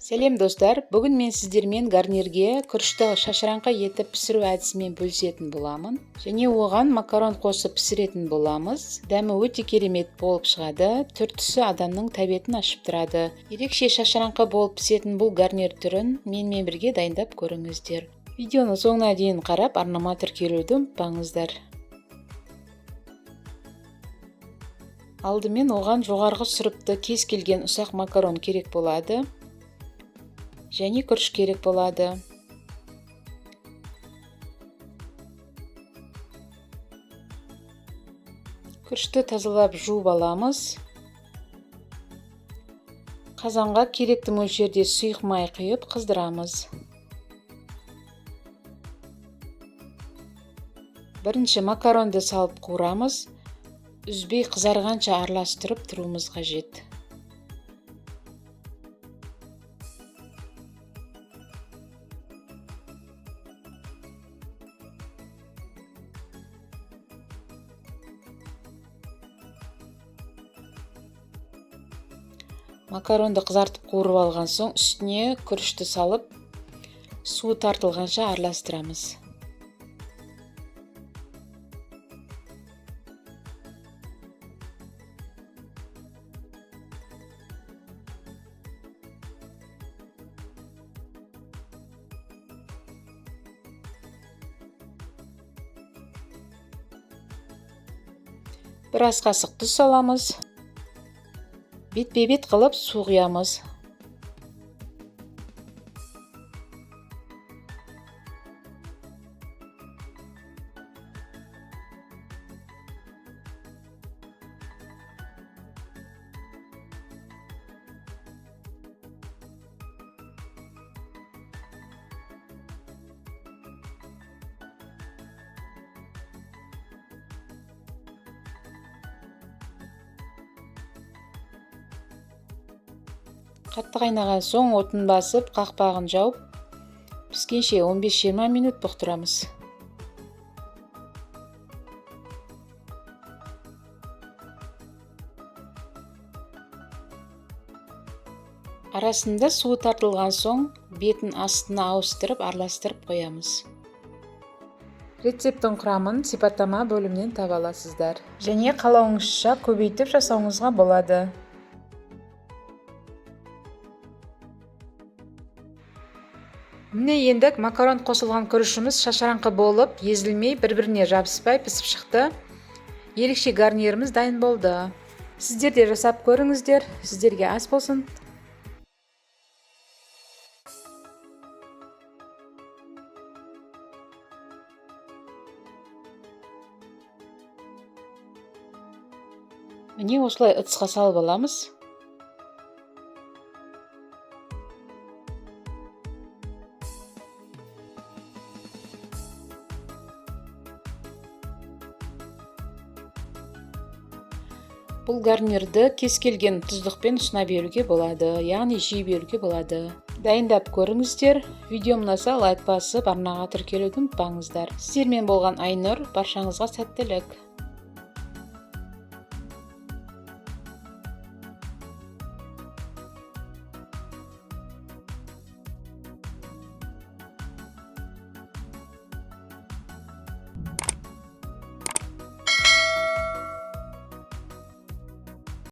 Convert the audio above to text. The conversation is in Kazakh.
Сәлем достар, бүгін мен сіздермен гарнирге күрішті шашыраңқы етіп пісіру әдісімен бөлісетін боламын. Және оған макарон қосып пісіретін боламыз. Дәмі өте керемет болып шығады, түр-түсі адамның тәбетін ашып тұрады. Ерекше шашыраңқы болып пісетін бұл гарнир түрін менімен бірге дайындап көріңіздер. Видеоны соңына дейін қарап, арнама тіркелуді ұмытпаңыздар. Алдымен оған жоғарғы сұрыпты кез келген ұсақ макарон керек болады. Және күріш керек болады. Күрішті тазалап жуып аламыз. Қазанға керекті мөлшерде сұйық май құйып қыздырамыз. Бірінші макаронды салып қуырамыз. Үзбей қызарғанша араластырып тұруымыз қажет. Макаронды қызартып қуырып алған соң үстіне күрішті салып, суы тартылғанша араластырамыз. Бір ас қасық тұз саламыз. Бетпе-бет қылып су құямыз. Қатты қайнаған соң отын басып, қақпағын жауып, піскенше 15-20 минут бұқтырамыз. Арасында суы тартылған соң, бетін астына ауыстырып, араластырып қоямыз. Рецептің құрамын сипаттама бөлімінен таба аласыздар. Және қалауыңызша көбейтіп жасауыңызға болады. Міне енді макарон қосылған күрішіміз шашыраңқы болып, езілмей, бір-біріне жабыспай пісіп шықты. Ерекше гарниріміз дайын болды. Сіздер де жасап көріңіздер, сіздерге ас болсын. Міне осылай ыдысқа салып аламыз. Бұл гарнирді кез келген тұздықпен ұсына беруге болады, яғни жей беруге болады. Дайындап көріңіздер. Видеом ұнаса лайк басып, арнаға тіркелуді ұмытпаңыздар. Сіздермен болған Айнұр, баршаңызға сәттілік.